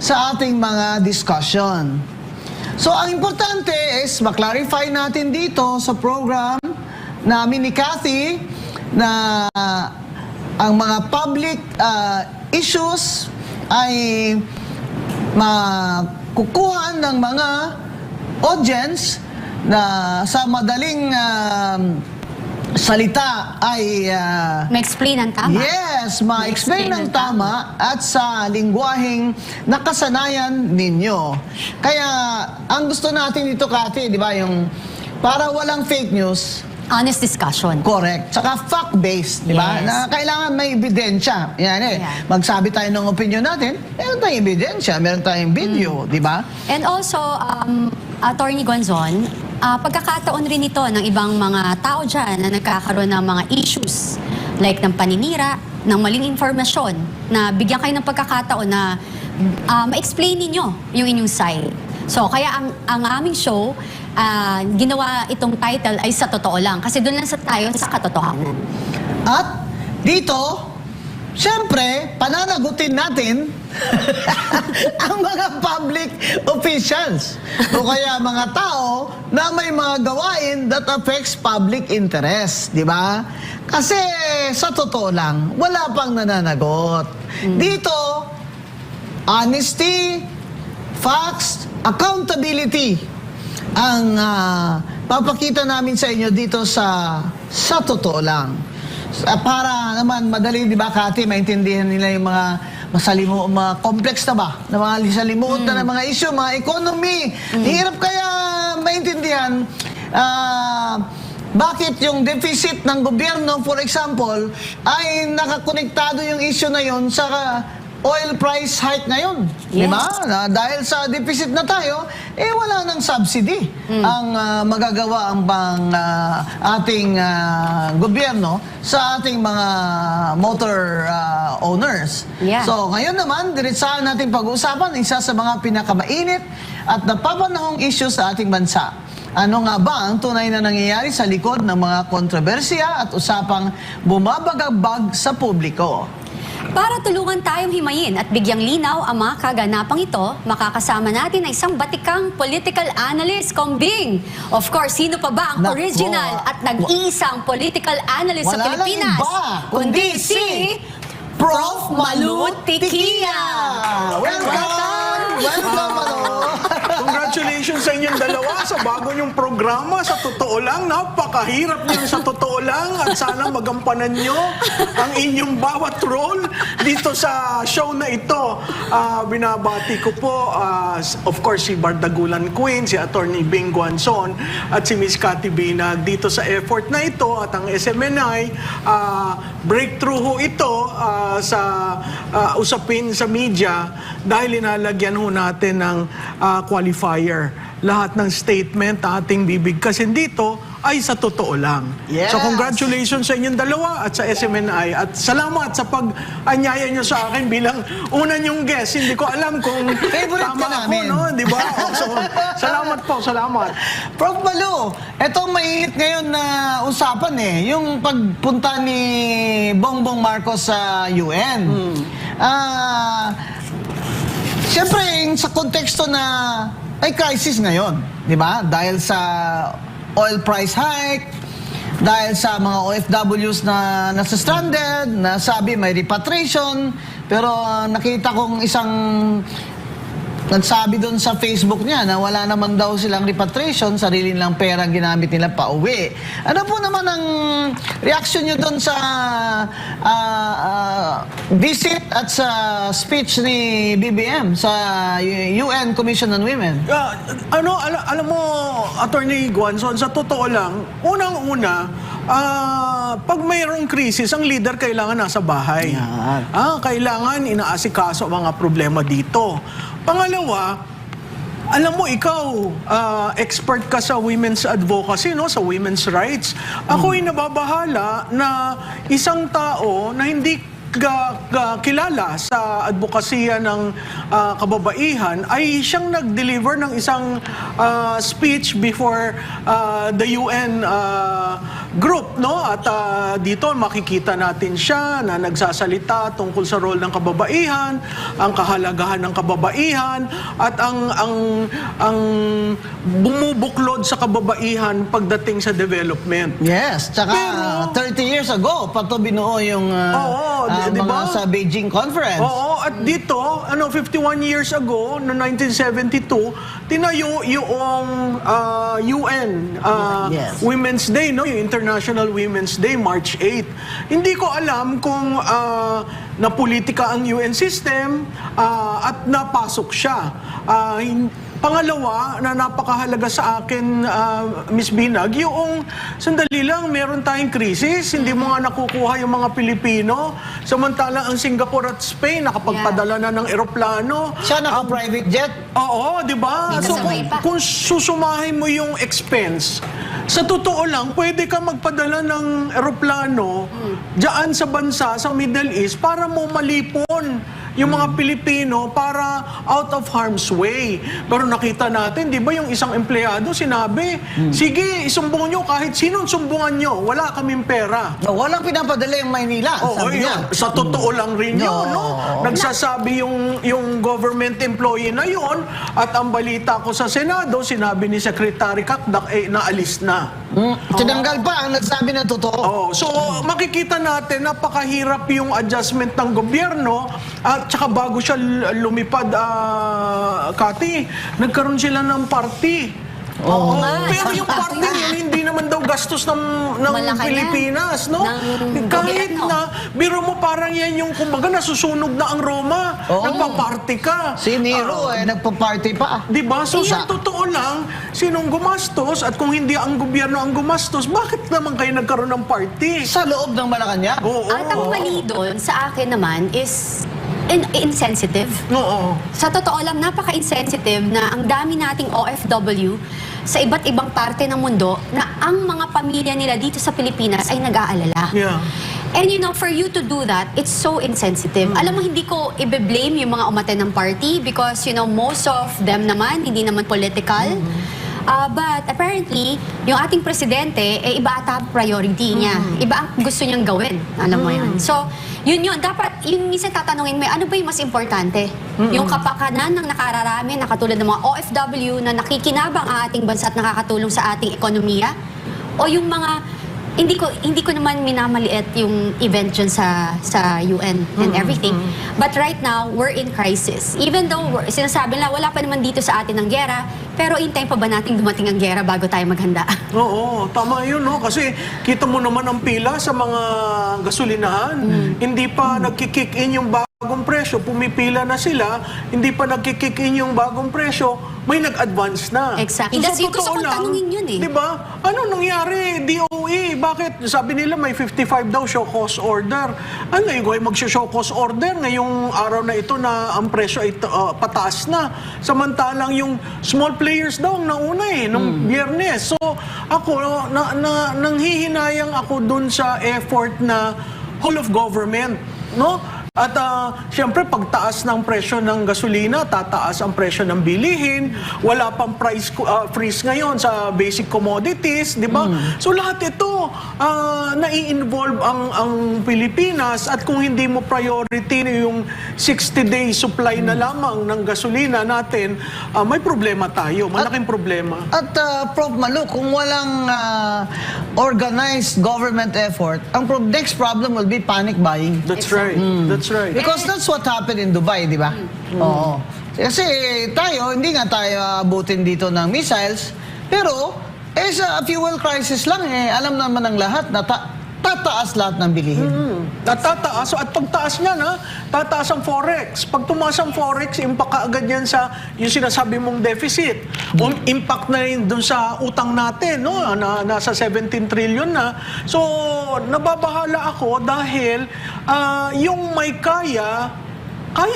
sa ating mga discussion. So, ang importante is maklarify natin dito sa program namin ni Cathy na ang mga public issues ay makukuha ng mga audience na sa madaling salita ay ma-explain ng tama. Yes, ma-explain ng tama at sa lingwaheng nakasanayan ninyo. Kaya ang gusto natin dito, Cathy, di ba, yung para walang fake news. Honest discussion. Correct. Tsaka fact-based, di ba? Yes. Na kailangan may ebidensya. Yan eh. Yeah. Magsabi tayo ng opinion natin, meron tayong ebidensya, meron tayong video, di ba? And also, Attorney Gonzon, pagkakataon rin ito ng ibang mga tao dyan na nagkakaroon ng mga issues like ng paninira, ng maling informasyon, na bigyan kayo ng pagkakataon na ma-explain ninyo yung inyong side. So, kaya ang aming show, ginawa itong title ay Sa Totoo Lang. Kasi doon lang tayo sa katotohanan. At dito, siyempre, pananagutin natin ang mga public officials o kaya mga tao na may mga gawain that affects public interest, di ba? Kasi sa totoo lang, wala pang nananagot. Dito, honesty, facts, accountability ang papakita namin sa inyo dito sa totoo lang. Para naman madali, di ba, Cathy, maintindihan nila yung mga mga complex na ba, na mga lisalimuot na mga issue, mga economy. Hirap kaya maintindihan bakit yung deficit ng gobyerno, for example, ay nakakonektado yung issue na yun sa oil price hike ngayon. Di Yes. ba? Dahil sa deficit na tayo, wala nang subsidy ang magagawa ang ating gobyerno sa ating mga motor owners. Yeah. So, ngayon naman, diretsahan natin pag-uusapan isa sa mga pinakamainit at napapanahong issue sa ating bansa. Ano nga ba ang tunay na nangyayari sa likod ng mga kontrobersiya at usapang bumabagabag sa publiko? Para tulungan tayong himayin at bigyang linaw ang mga kaganapang ito, makakasama natin ang isang batikang political analyst, Kombing. Of course, sino pa ba ang Nako. original at nag-iisang political analyst sa Wala lang Pilipinas? iba, kundi si Prof. Malu Tiquia. Welcome! Welcome, Malu! Congratulations sa inyong dalawa sa bago niyong programa. Sa totoo lang, napakahirap niyo sa totoo lang at sana magampanan niyo ang inyong bawat role dito sa show na ito. Binabati ko po, of course, si Bardagulan Queen, si Attorney Bing Guanzon at si Miss Cathy Binag dito sa effort na ito at ang SMNI. Breakthrough ho ito sa usapin sa media dahil inalagyan ho natin ng qualifier. Lahat ng statement na ating bibigkasin dito ay sa totoo lang. Yes. So congratulations sa inyong dalawa at sa SMNI at salamat sa pag-anyaya nyo sa akin bilang una nyong guest. Hindi ko alam kung Favorite tama ka ako, namin. no? Di ba? So, salamat po, salamat. Prof. Malu, etong mainit ngayon na usapan yung pagpunta ni Bongbong Marcos sa UN. Siyempre, sa konteksto na ay crisis ngayon, di ba? Dahil sa oil price hike, dahil sa mga OFWs na nasa stranded, na sabi may repatriation, pero nakita kong isang nagsabi doon sa Facebook niya na wala naman daw silang repatriation, sarili nilang pera ginamit nila pa uwi. Ano po naman ang reaction niyo doon sa visit at sa speech ni BBM sa UN Commission on Women? Alam mo, Attorney Guanzon, sa totoo lang, unang-una, pag mayroong krisis, ang leader kailangan nasa bahay. Yan. Kailangan inaasikaso ang mga problema dito. Pangalawa, alam mo, ikaw, expert ka sa women's advocacy, no? Sa women's rights. Ako'y nababahala na isang tao na hindi kilala sa advokasya ng kababaihan ay siyang nag-deliver ng isang speech before the UN group, no? At dito makikita natin siya na nagsasalita tungkol sa role ng kababaihan, ang kahalagahan ng kababaihan, at ang bumubuklod sa kababaihan pagdating sa development. Yes, tsaka Pero- 30 years ago, pato binuo yung Oo, di mga ba? sa Beijing Conference. Oo, at dito, 51 years ago, no 1972, tinayo yung UN Yes. Women's Day, no? Yung International Women's Day, March 8. Hindi ko alam kung napolitika ang UN system at napasok siya. Pangalawa, na napakahalaga sa akin, Miss Binag, yung sandali lang, meron tayong krisis, hindi mo nga nakukuha yung mga Pilipino. Samantalang ang Singapore at Spain, nakapagpadala na ng eroplano. Siya naka-private jet. Oo, di ba? May So, kasabay pa. kung susumahin mo yung expense, sa totoo lang, pwede ka magpadala ng eroplano dyan sa bansa, sa Middle East, para mo malipon yung mga Pilipino para out of harm's way. Pero nakita natin, di ba yung isang empleyado sinabi, sige, isumbong nyo kahit sinong sumbungan nyo, wala kaming pera. No, walang pinapadala yung Maynila, Oo, sabi niya. yun. Sa totoo lang rin yun, no? No. Nagsasabi yung government employee na yun, at ang balita ko sa Senado, sinabi ni Secretary Kakdak, naalis na. Tinanggal pa ang nagsabi na totoo. Oh, so makikita natin napakahirap yung adjustment ng gobyerno, at saka bago siya lumipad, Kati, nagkaroon sila ng party. Oo nga. Pero yung party yun, hindi naman daw gastos ng Malaki Pilipinas, no? Ng Kahit gobyerno. na, biro mo parang yan yung, kumbaga, nasusunog na ang Roma. Oo. Nagpa-party ka. Si Nero, nagpa-party pa. Di ba? So, sa Iya. totoo lang, sinong gumastos, at kung hindi ang gobyerno ang gumastos, bakit naman kayo nagkaroon ng party? Sa loob ng Malacanang. Oo. At ang mali doon sa akin naman is insensitive. Oo. Sa totoo lang, napaka-insensitive na ang dami nating OFW sa iba't ibang parte ng mundo na ang mga pamilya nila dito sa Pilipinas ay nag-aalala. Yeah. And you know, for you to do that, it's so insensitive. Alam mo, hindi ko i-blame yung mga umaten ng party because, you know, most of them naman, hindi naman political. But apparently, yung ating presidente, iba ata ang priority niya. Iba ang gusto niyang gawin. Alam mo yan. So, yun. Dapat, yung minsan tatanungin mo, ano ba yung mas importante? Yung kapakanan ng nakararami, na katulad ng mga OFW na nakikinabang ang ating bansa at nakakatulong sa ating ekonomiya? O yung mga hindi ko naman minamaliit yung event dyan sa UN and everything. But right now, we're in crisis. Even though sinasabi nila, wala pa naman dito sa atin ang gera, pero intayin pa ba natin dumating ang gera bago tayo maghanda? Oo, tama yun, no? Kasi kita mo naman ang pila sa mga gasolinahan. Hindi pa nagkikick in yung bagong presyo, pumipila na sila, hindi pa nagkikick in yung bagong presyo, may nag-advance na. Exactly. So, sa That's yung gusto totoo kong lang, tanungin yun eh. Di ba? Ano nangyari? DOE, bakit? Sabi nila may 55 daw show cause order. Ano yung mag-show cause order ngayong araw na ito na ang presyo ay pataas na. Samantalang yung small players daw ang nauna nung Biyernes. So ako, nanghihinayang ako dun sa effort na whole of government, no? At siyempre, pagtaas ng presyo ng gasolina, tataas ang presyo ng bilihin, wala pang price freeze ngayon sa basic commodities, di ba? So lahat ito, nai-involve ang Pilipinas, at kung hindi mo priority yung 60-day supply na lamang ng gasolina natin, may problema tayo, malaking problema. At Prof. Malu, kung walang organized government effort, ang next problem will be panic buying. That's right, that's right. Because that's what happened in Dubai, di ba? Oo. Kasi tayo, hindi nga tayo abutin dito ng missiles, pero sa fuel crisis lang, alam naman ng lahat na tataas lahat ng bilihin. At tataas, at pagtaas niya tataas ang forex. Pag tumaas ang forex, impact ka agad yan sa yung sinasabi mong deficit. Impact na rin dun sa utang natin, no? Nasa 17 trillion na. So, nababahala ako dahil yung may kaya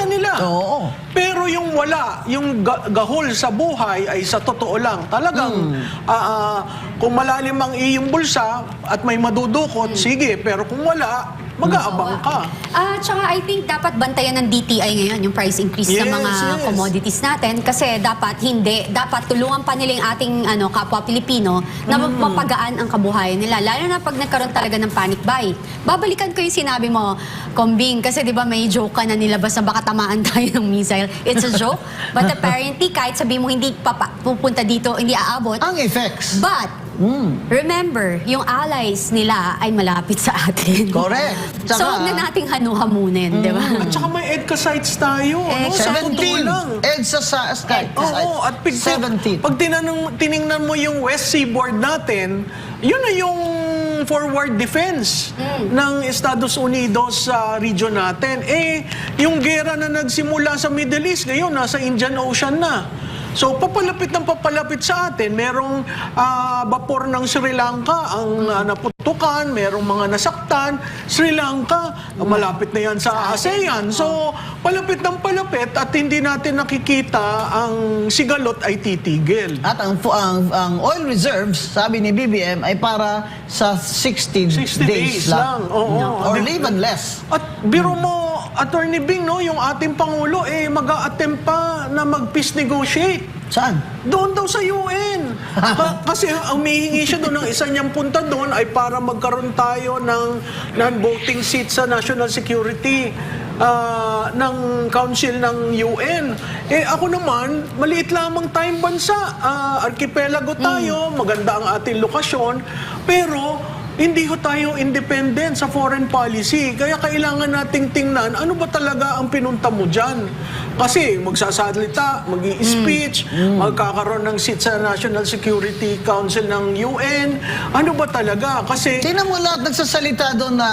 nila. Oo. Pero yung wala, yung gahol sa buhay ay sa totoo lang. Talagang kung malalim ang iyong bulsa at may madudukot, sige. Pero kung wala, mag-aabang ka. Tsaka I think dapat bantayan ng DTI ngayon yung price increase sa Yes, mga yes. commodities natin kasi dapat tulungan pa nila yung ating kapwa Pilipino na mapagaan ang kabuhayan nila. Lalo na pag nagkaroon talaga ng panic buy. Babalikan ko yung sinabi mo, Kombing, kasi di ba may joke ka na nilabas na baka tamaan tayo ng missile. It's a joke. But apparently, kahit sabi mo hindi pupunta dito, hindi aabot. Ang effects. But, remember, yung allies nila ay malapit sa atin. Correct. So, huwag na nating hanuhamunin, di ba? At saka may EDCA sites tayo. No? Sa totoo 17. lang. EDSA sa Sky. Oo, at 17. pag tiningnan mo yung West Seaboard natin, yun na yung forward defense ng Estados Unidos sa region natin. Yung gera na nagsimula sa Middle East, ngayon nasa Indian Ocean na. So, papalapit ng papalapit sa atin. Merong vapor ng Sri Lanka ang naputukan, merong mga nasaktan. Sri Lanka, malapit na yan sa ASEAN. So, palapit ng palapit at hindi natin nakikita ang sigalot ay titigil. At ang oil reserves, sabi ni BBM, ay para sa 60 days lang. Oo. Or even less. At biro mo, Attorney Bing, no, yung ating Pangulo, mag-a-attempt pa na mag-peace negotiate. Saan? Doon daw sa UN. Kasi ang humihingi siya doon ng isa niyang punta doon ay para magkaroon tayo ng non-voting seat sa national security ng Council ng UN. Ako naman, maliit lamang tayong bansa. Archipelago tayo, maganda ang ating lokasyon, pero hindi ho tayo independent sa foreign policy. Kaya kailangan nating tingnan ano ba talaga ang pinunta mo dyan. Kasi magsasalita, mag-i-speech, magkakaroon ng seat sa National Security Council ng UN. Ano ba talaga? Kasi Tingnan mo lahat nagsasalita doon na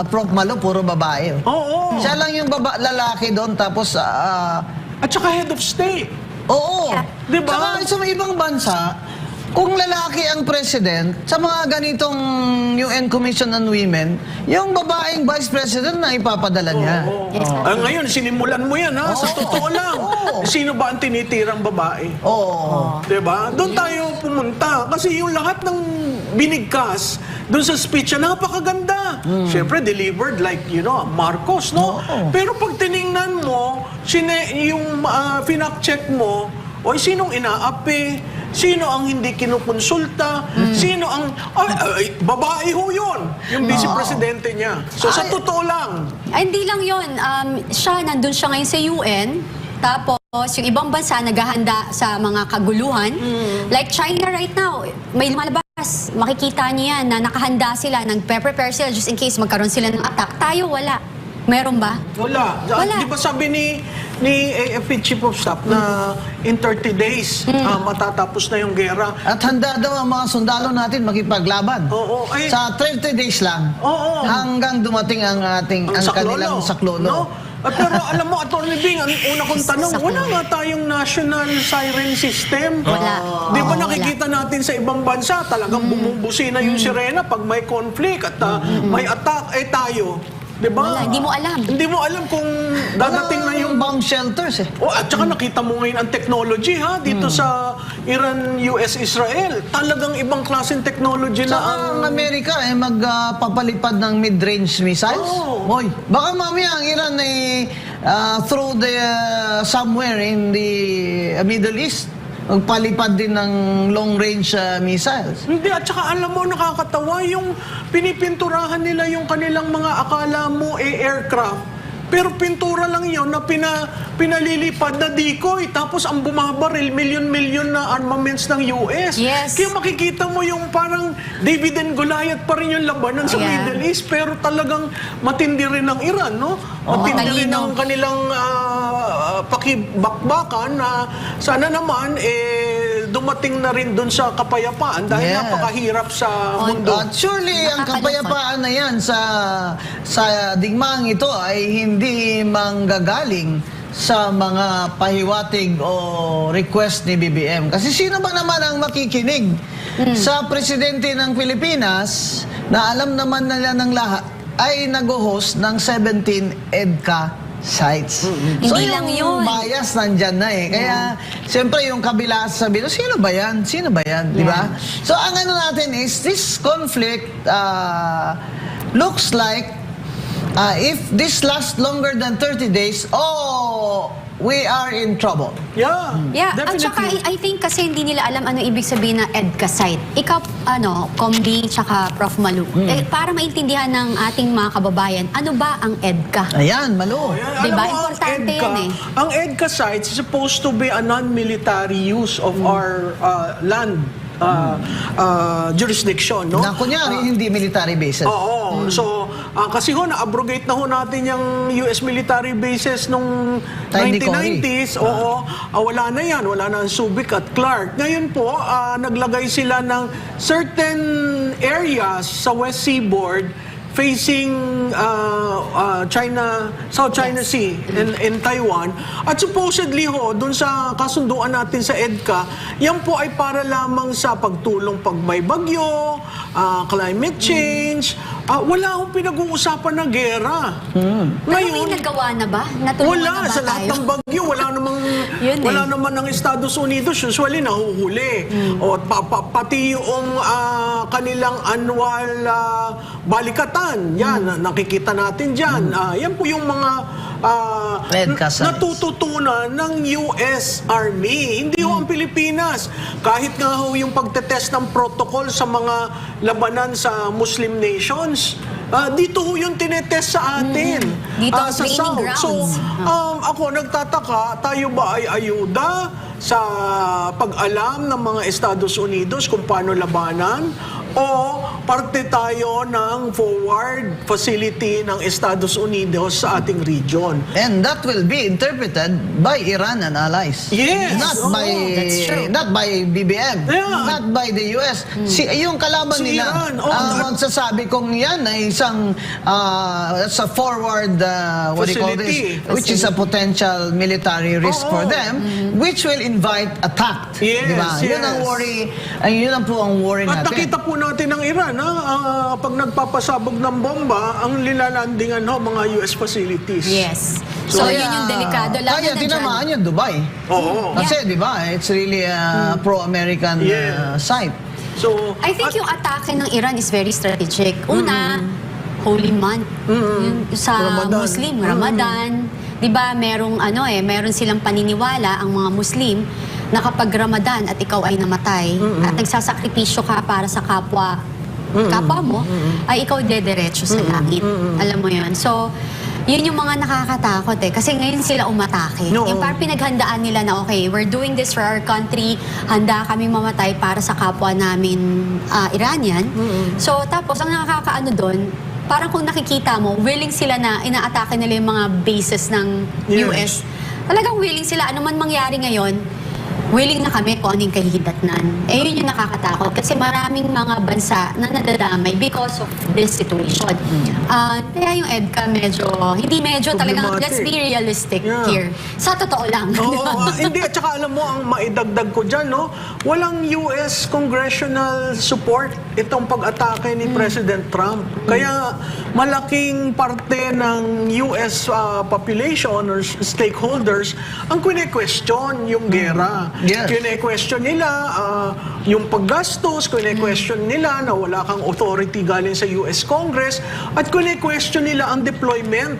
Prof. Malo, puro babae. oo. Siya lang yung lalaki doon, tapos At saka head of state. oo. Yeah. Diba? Saka sa mga ibang bansa, kung lalaki ang president, sa mga ganitong UN Commission on Women, yung babaeng vice president na ipapadala niya. Yes, Ngayon, sinimulan mo yan, ha? Sa totoo lang. Oo. Sino ba ang tinitirang babae? Oo. Diba? Doon tayo pumunta. Kasi yung lahat ng binigkas doon sa speech niya, napakaganda. Siyempre, delivered like, Marcos, no? Oo. Pero pag tiningnan mo, yung finact-check mo, sinong inaapi? Sino ang hindi kinukonsulta? Sino ang... babae ho yun! Yung vice presidente niya. So, sa totoo lang. Ay, hindi lang yun. Nandun siya ngayon sa UN. Tapos, yung ibang bansa naghahanda sa mga kaguluhan. Like China right now, may lumalabas. Makikita niyo yan na nakahanda sila, nagpe-prepare sila just in case magkaroon sila ng attack. Tayo, wala. Meron ba? Wala. Wala. Di ba sabi ni AFP Chief of Staff na in 30 days matatapos na yung gera? At handa daw ang mga sundalo natin makipaglaban. Oo. Sa 30 days lang. Oo. Hanggang dumating ang kanilang saklolo. No? At pero alam mo, Atty. Bing, ang una kong tanong, wala nga tayong national siren system. Wala. Di ba Oo, nakikita natin sa ibang bansa, talagang bumubusina yung sirena pag may conflict at may attack, tayo. Di ba? Wala, hindi mo alam. Hindi mo alam kung dadating na yung bomb shelters eh. at saka nakita mo ngayon ang technology dito sa Iran, US, Israel. Talagang ibang klaseng technology na Saka ang Amerika magpapalipad ng mid-range missiles. Oo. Hoy, baka mamaya ang Iran ay through the somewhere in the Middle East magpalipad din ng long-range missiles. Hindi, at saka alam mo, nakakatawa yung pinipinturahan nila yung kanilang mga akala mo aircraft. Pero pintura lang yon na pinalilipad na decoy. Tapos ang bumabaril, milyon-milyon na armaments ng US. Yes. Kaya makikita mo yung parang David and Goliath pa rin yung labanan sa Yeah. Middle East. Pero talagang matindi rin ang Iran, no? Matindi rin Talino. ang kanilang pakibakbakan na sana naman dumating na rin dun sa kapayapaan dahil Yeah. napakahirap sa mundo. At surely ang Nakakalungkot. kapayapaan na yan sa digmaang ito ay hindi manggagaling sa mga pahiwatig o request ni BBM. Kasi sino ba naman ang makikinig sa presidente ng Pilipinas na alam naman nila ng lahat ay nag-host ng 17 EDCA sites. So Hindi lang yun. yung bias nandyan na eh. Kaya, siyempre yung kabila sabihin, sino ba yan? Sino ba yan? Di ba? So, ang ano natin is, this conflict looks like If this lasts longer than 30 days, we are in trouble. Yeah, Yeah, at saka definitely. I think kasi hindi nila alam ano ibig sabihin ng EDCA site. Ikaw, Combi, tsaka Prof. Malu, para maintindihan ng ating mga kababayan, ano ba ang EDCA? Ayan, Malu. Ayan, Diba? alam mo, Importante yan eh. Ang EDCA sites is supposed to be a non-military use of our land jurisdiction, no? Na kunyari, hindi military bases. Oo. So, kasi na-abrogate na natin yung US military bases nung Time ni 1990s. Oo. Wala na yan. Wala na ang Subic at Clark. Ngayon po, naglagay sila ng certain areas sa West Seaboard facing China, South China Sea in Taiwan. At supposedly dun sa kasunduan natin sa EDCA, yan po ay para lamang sa pagtulong pag may bagyo, climate change. Wala akong pinag-uusapan na gera. Ngayon, may nagawa na ba? Natulungan Wala. na ba Sa lahat tayo? ng bagyo, Yun eh. wala naman ang Estados Unidos. Usually, nahuhuli. O, pati yung kanilang annual balikatan. Yan, nakikita natin dyan. Yan po yung mga EDCA sites. natututunan ng US Army. Hindi ho ang Pilipinas. Kahit nga ho yung pagtetest ng protocol sa mga labanan sa Muslim nations, dito ho yung tinetest sa atin. Dito ang sa training South. grounds. So, ako nagtataka, tayo ba ay ayuda sa pag-alam ng mga Estados Unidos kung paano labanan? O parte tayo ng forward facility ng Estados Unidos sa ating region? And that will be interpreted by Iran and allies. Yes. Not by that's true. not by BBM. Yeah. Not by the US. Yung kalaban Si nila Iran. magsasabi kung yan ay isang sa forward what do you call Facility. this, which is a potential military risk for them, which will invite attack. Yes, Diba? Yun ang yes. worry, yun ang po ang worry At natin. nakita po natin ng Iran, pag nagpapasabog ng bomba, ang lilalandingan mga US facilities. Yes. So, yun yung delikado. Lalo Kaya na dyan. tinamaan yung Dubai. Oo. Kasi, di ba, it's really a pro-American Yeah. site. So, I think yung atake ng Iran is very strategic. Una, Holy Month. Yung sa Ramadan. Muslim, Ramadan. 'Di ba, meron silang paniniwala ang mga Muslim na kapag Ramadan at ikaw ay namatay at nagsasakripisyo ka para sa kapwa mo, ay ikaw dediretso sa langit. Alam mo 'yun. So, yun yung mga nakakatakot kasi ngayon sila umatake. No. Yung parang pinaghandaan nila na okay, we're doing this for our country, handa kaming mamatay para sa kapwa namin Iranian. So tapos ang nakakaano doon, parang kung nakikita mo, willing sila na inaatake nila yung mga bases ng Yes. US. Talagang willing sila, ano man mangyari ngayon, willing na kami kung anong kahidatnan. Yun yung nakakatakot kasi maraming mga bansa na nadadamay because of this situation. Kaya yung EDCA talagang, Problematic. let's be realistic Yeah. here. Sa totoo lang. Oo, hindi. At saka alam mo, ang maidagdag ko dyan, walang US congressional support itong pag-atake ni President Trump. Kaya malaking parte ng US population or stakeholders ang kine-question yung gera. Yes. Kine-question nila yung paggastos, kine-question nila na wala kang authority galing sa US Congress, at kine-question nila ang deployment.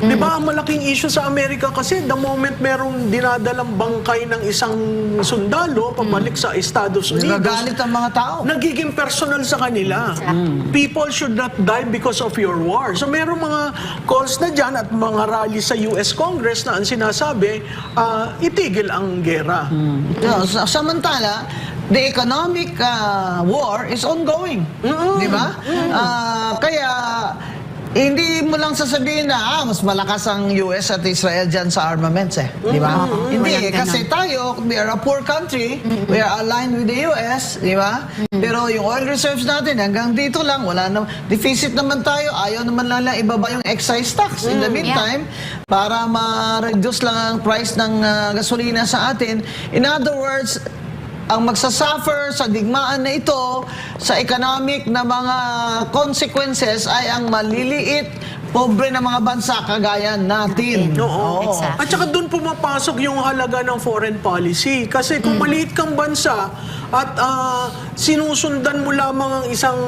Di ba, malaking issue sa Amerika kasi the moment merong dinadalang bangkay ng isang sundalo pabalik sa Estados Unidos, Nagagalit ang mga tao. nagiging personal sa kanila. People should not die because of your war. So merong mga calls na dyan at mga rally sa US Congress na ang sinasabi, itigil ang gera. Samantala, the economic war is ongoing. Di ba? Kaya, hindi mo lang sasabihin na mas malakas ang US at Israel dyan sa armaments Di ba? Hindi, Walang kasi tayo, we are a poor country, we are aligned with the US, di ba? Pero yung oil reserves natin, hanggang dito lang, wala na, deficit naman tayo, ayaw naman lang ibaba yung excise tax. In the meantime, para ma-reduce lang ang price ng gasolina sa atin. In other words, ang magsasuffer sa digmaan na ito sa economic na mga consequences ay ang maliliit pobre na mga bansa kagaya natin. Oo. Exactly. At saka doon pumapasok yung halaga ng foreign policy. Kasi kung maliit kang bansa at sinusundan mo lamang ang isang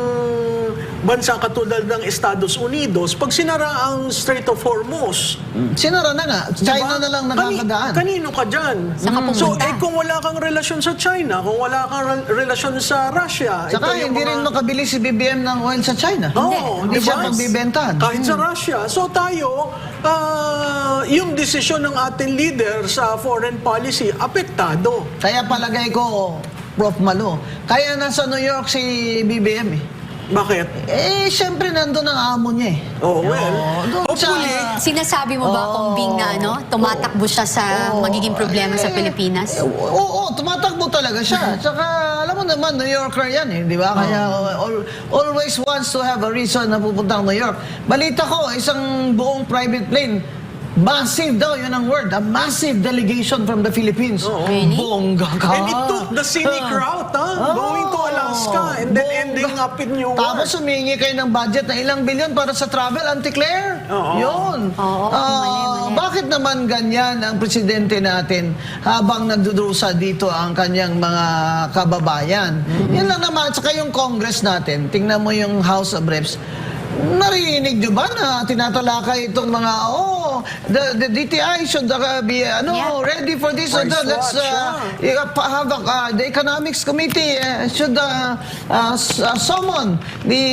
bansa katulad ng Estados Unidos, pag sinara ang Strait of Hormuz, Sinara na nga. China na lang nakakadaan. Kanino ka dyan? Saan ka So, pupunta? kung wala kang relasyon sa China, kung wala kang relasyon sa Russia, Saka ito yung hindi mga- rin makabili si BBM ng oil sa China. Oo, Hindi di siya ba? pagbibentahan. Kahit sa Russia. So tayo, yung desisyon ng ating leader sa foreign policy, apektado. Kaya palagay ko, Prof. Malo, kaya nasa New York si BBM eh. Bakit? Siyempre nandun ang amo niya eh. Oh, well, doon hopefully, Sinasabi mo ba, Kombing, na tumatakbo siya sa magiging problema sa Pilipinas? Oo, tumatakbo talaga siya. Tsaka, alam mo naman, New Yorker yan eh, di ba? Kaya always wants to have a reason na pupuntang New York. Balita ko, isang buong private plane, massive daw, yun ang word, a massive delegation from the Philippines. Really? Bongga ka. and it took the scenic route, going to Alaska and then ending up in New York. Tapos humingi kayo ng budget na ilang bilyon para sa travel, Auntie Claire. Oo. Yun. Oo, mali. Bakit naman ganyan ang presidente natin habang nagdudusa dito ang kanyang mga kababayan? Yan lang naman. Saka yung Congress natin, tingnan mo yung House of Reps, narinig nyo ba na tinatalakay itong mga, the DTI should be Yeah. ready for this or Price that. Let's watch, the Economics Committee should summon the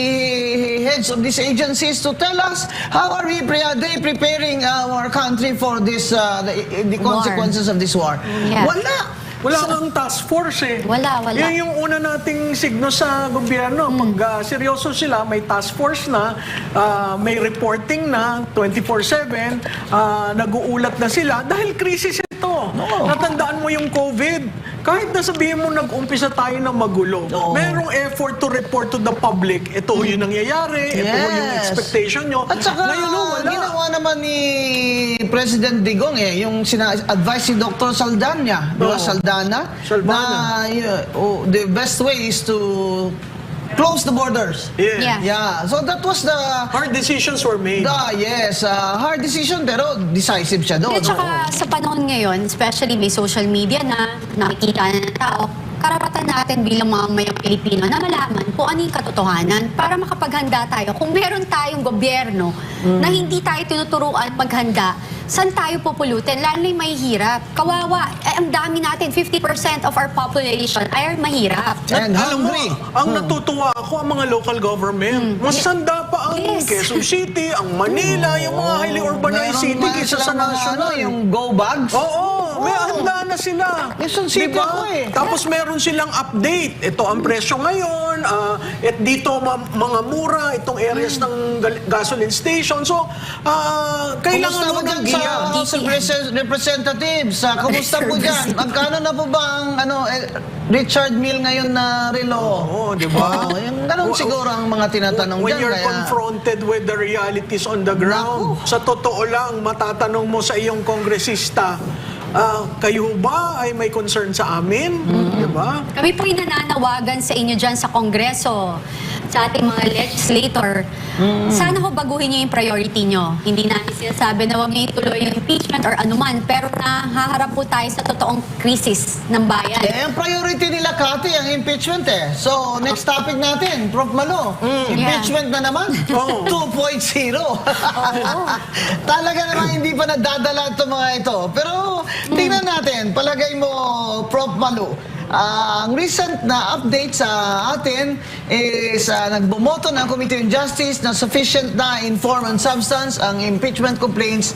heads of these agencies to tell us how are they preparing our country for this the consequences of this war. Yeah. Wala kang task force eh. Wala. Yan yung una nating signo sa gobyerno. Pag seryoso sila, may task force na, may reporting na 24/7, nag-uulat na sila dahil krisis ito. Natandaan mo yung COVID. Kahit na sabihin mo nag-umpisa tayo ng magulo, merong effort to report to the public. Ito yung nangyayari, ito yung expectation nyo. At saka, Ngayon, wala. ginawa naman ni President Digong yung advice si Dr. Saldana, di ba? Saldana. Na the best way is to close the borders. Yeah. Yeah. So that was the Hard decisions were made. hard decision pero decisive siya doon. At saka sa panahon ngayon, especially may social media na, nakikita na ng tao, karapatan natin bilang mga mamayang Pilipino na malaman kung ano yung katotohanan para makapaghanda tayo. Kung meron tayong gobyerno na hindi tayo tinuturuan paghanda, saan tayo pupulutin? Lalo na yung mahihirap. Kawawa. Ang dami natin, 50% of our population ay mahirap. And Alam mo, hungry. ang natutuwa ako ang mga local government. Mas sanda pa ang Yes. Quezon City, ang Manila, yung mga highly urbanized Meron city pa kaysa sa silang mga, national. yung go bags. Oo, may handa na sila. Quezon City Diba? ako eh. Tapos meron silang update. Ito ang presyo ngayon. At dito mga mura itong areas ng gasoline station. So, kailangan Kumusta mo po ng dyan giya. sa House of Representatives? Kumusta po dyan? Magkano na po ba ang Richard Mill ngayon na relo? Oo, di ba? Yung ganun siguro ang mga tinatanong When dyan. you're Kaya, confronted with the realities on the ground, sa totoo lang, matatanong mo sa iyong kongresista, kayo ba ay may concern sa amin? Di ba? Kami po'y nananawagan sa inyo dyan sa Kongreso, sa ating mga legislator. Sana ho baguhin niyo yung priority niyo. Hindi namin sinasabi na huwag niyo ituloy yung impeachment or anuman, pero nahaharap po tayo sa totoong krisis ng bayan. ang priority nila, Kati, ang impeachment eh. So, next topic natin, Prof. Malo. Impeachment na naman. Oo. 2.0. Talaga naman hindi pa nadadala itong mga ito. Pero, tingnan natin, palagay mo, Prof. Malo, ang recent na update sa atin is nagbumoto ng Committee on Justice na sufficient na in form and substance ang impeachment complaints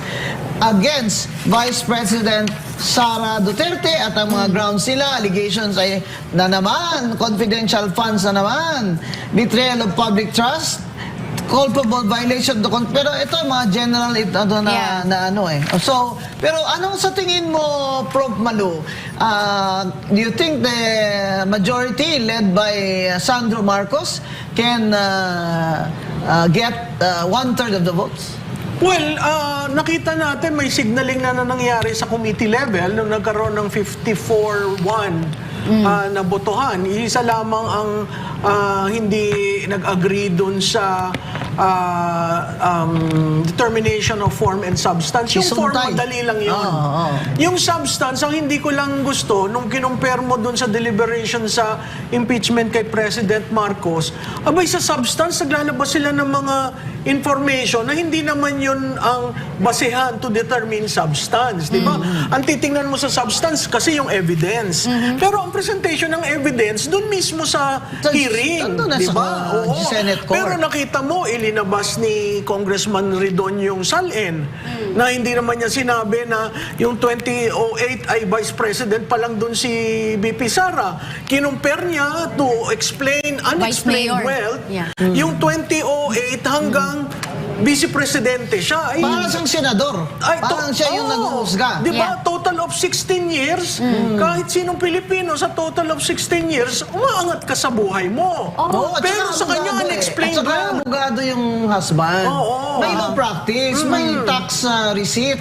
against Vice President Sara Duterte at ang mga grounds nila, allegations ay na naman, confidential funds na naman, betrayal of public trust, culpable violation of the pero ito mga general Yeah. So, pero anong sa tingin mo, Prof. Malu? Do you think the majority led by Sandro Marcos can get 1/3 of the votes? Well, nakita natin may signaling na nangyari sa committee level nung nagkaroon ng 54-1 na botohan. Isa lamang ang hindi nag-agree dun sa determination of form and substance. Yung form, Isuntay. madali lang yun. Oo. Yung substance, ang hindi ko lang gusto, nung kinumpare mo dun sa deliberation sa impeachment kay President Marcos, abay sa substance, naglalabas sila ng mga information na hindi naman yun ang basehan to determine substance, di ba? Ang titingnan mo sa substance kasi yung evidence. Pero ang presentation ng evidence dun mismo sa hearing, nandun na di sa ba? Senate Court. Pero nakita mo, ilinabas ni Congressman Ridon yung salin na hindi naman niya sinabi na yung 2008 ay Vice President pa lang dun si BP Sara. Kinumpare niya to explain unexplained Mayor. wealth. Yeah. Yung 2008 hanggang Vice Presidente siya. Ay, Parang siyang senador. Parang siya yung nag-uusga. Di ba? Yeah. Total of 16 years. Kahit sinong Pilipino sa total of 16 years, umaangat ka sa buhay mo. Oo, at Pero saka sa kanya, abogado unexplained At saka wealth. abogado yung husband. Oo. May law practice, may tax receipt.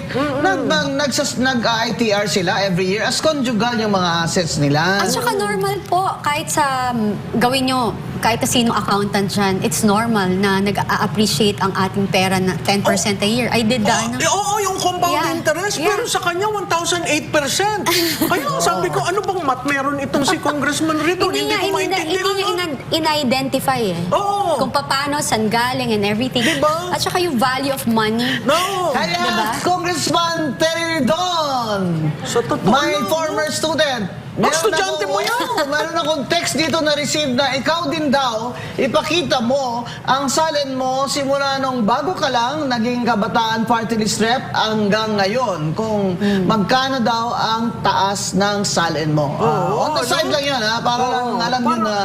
Nag-ITR sila every year as conjugal yung mga assets nila. At saka normal po, kahit sa gawin nyo, kahit sa sinong accountant dyan, it's normal na nag-appreciate ang ating pera na 10% a year. I did that. Oo, yung compound Yeah. interest. Yeah. Pero sa kanya, 1,008%. Kaya sabi ko, ano bang mat meron itong si Congressman Ridon? Hindi niya ko maintindihan. in-identify eh. Oo. Kung paano, saan galing and everything. Diba? At saka yung value of money. No. Kaya, Diba? Congressman Terry Ridon, Sa totoo my lang, former student, estudyante mo yan. Meron akong text dito na receive na ikaw din daw, ipakita mo ang salin mo simula nung bago ka lang, naging kabataan party list rep hanggang ngayon, kung magkano daw ang taas ng salin mo. On the side lang yan, para lang alam nyo na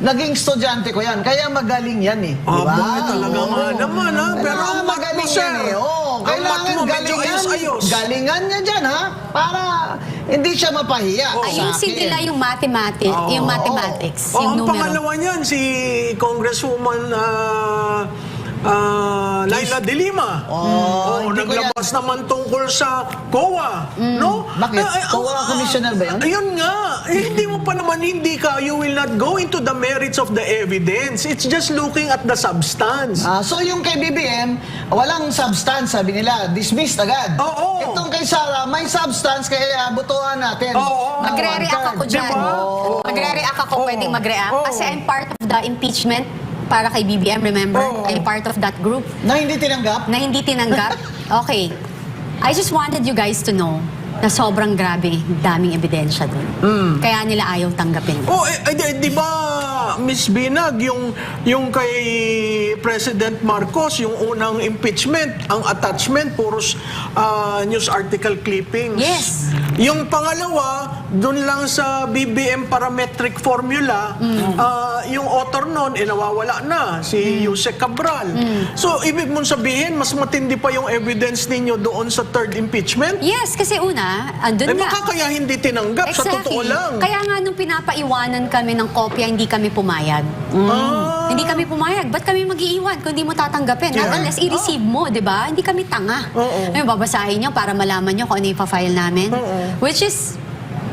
naging estudyante ko yan. Kaya magaling yan eh. Diba? Talaga nga naman, ha? Pero Kailangan ang mat mo, magaling sir, yan eh. ang mat Kailangan mo, medyo galingan, ayos-ayos. galingan niya dyan, ha? Para hindi siya mapahiya. sa Ayusin akin. nila yung mathematics, yung ang numero. pangalawa niyan, si Congresswoman Laila De Lima. hindi ko Naglabas naman tungkol sa COA. No? Bakit? COA commissioner ba yun? Ayun nga. Hindi mo pa naman, you will not go into the merits of the evidence. It's just looking at the substance. So yung kay BBM, walang substance, sabi nila. Dismissed agad. Oo. Itong kay Sara, may substance, kaya butuan natin. Oo. Magre-react ako dyan. Diba? Magre-react ako, Oo. pwedeng mag-react. Oo. Kasi I'm part of the impeachment para kay BBM, remember? Oo. I'm part of that group Na hindi tinanggap? na hindi tinanggap. Okay. I just wanted you guys to know na sobrang grabe, daming ebidensya dun. Kaya nila ayaw tanggapin. Di ba, Miss Binag, yung kay President Marcos, yung unang impeachment, ang attachment, puros news article clippings. Yes. Yung pangalawa, dun lang sa BBM parametric formula, yung author nun, nawawala na, si Yusek Cabral. So, ibig mong sabihin, mas matindi pa yung evidence ninyo doon sa third impeachment? Yes, kasi una, andun nga. Baka kaya hindi tinanggap, sa totoo lang. Kaya nga nung pinapaiwanan kami ng kopya, hindi kami pumayag. Hindi kami pumayag. Ba't kami mag-iiwan kung hindi mo tatanggapin? Yeah. Unless i-receive mo, di ba? Hindi kami tanga. Ngayon, babasahin nyo para malaman nyo kung ano yung pa-file namin. Which is,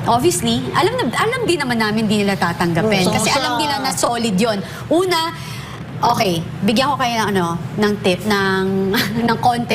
obviously, alam din naman namin hindi nila tatanggapin. So, Kasi alam nila na solid yon. Una, okay, bigyan ko kayo ng tip, ng konti.